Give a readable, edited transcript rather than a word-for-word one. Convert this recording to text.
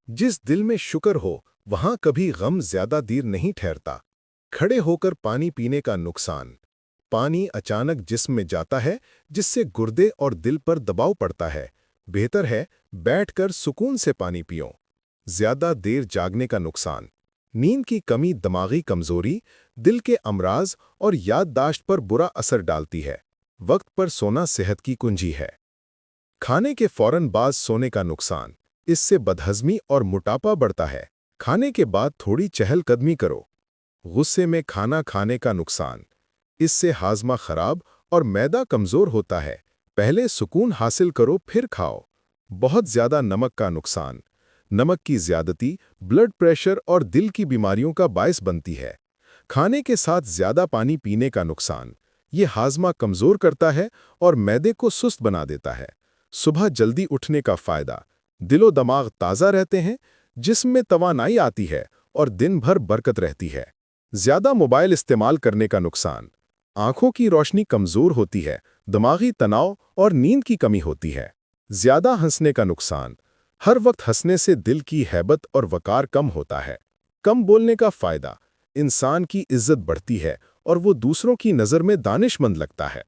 जिस दिल में शुक्र हो वहां कभी गम ज्यादा देर नहीं ठहरता। खड़े होकर पानी पीने का नुकसान। पानी अचानक जिस्म में जाता है, जिससे गुर्दे और दिल पर दबाव पड़ता है। बेहतर है बैठकर सुकून से पानी पियो। ज्यादा देर जागने का नुकसान। नींद की कमी दिमागी कमजोरी, दिल के अमराज और याददाश्त पर बुरा असर डालती है। वक्त पर सोना सेहत की कुंजी है। खाने के फौरन बाद सोने का नुकसान। इससे बदहजमी और मोटापा बढ़ता है। खाने के बाद थोड़ी चहलकदमी करो। गुस्से में खाना खाने का नुकसान। इससे हाजमा खराब और मैदा कमजोर होता है। पहले सुकून हासिल करो फिर खाओ। बहुत ज्यादा नमक का नुकसान। नमक की ज्यादती ब्लड प्रेशर और दिल की बीमारियों का बायस बनती है। खाने के साथ ज्यादा पानी पीने का नुकसान। ये हाजमा कमजोर करता है और मैदे को सुस्त बना देता है। सुबह जल्दी उठने का फायदा। दिलो दिमाग ताज़ा रहते हैं, जिस्म में तवानाई आती है और दिन भर बरकत रहती है। ज्यादा मोबाइल इस्तेमाल करने का नुकसान। आंखों की रोशनी कमजोर होती है, दिमागी तनाव और नींद की कमी होती है। ज्यादा हंसने का नुकसान। हर वक्त हंसने से दिल की हैबत और वकार कम होता है। कम बोलने का फायदा। इंसान की इज्जत बढ़ती है और वो दूसरों की नज़र में दानिशमंद लगता है।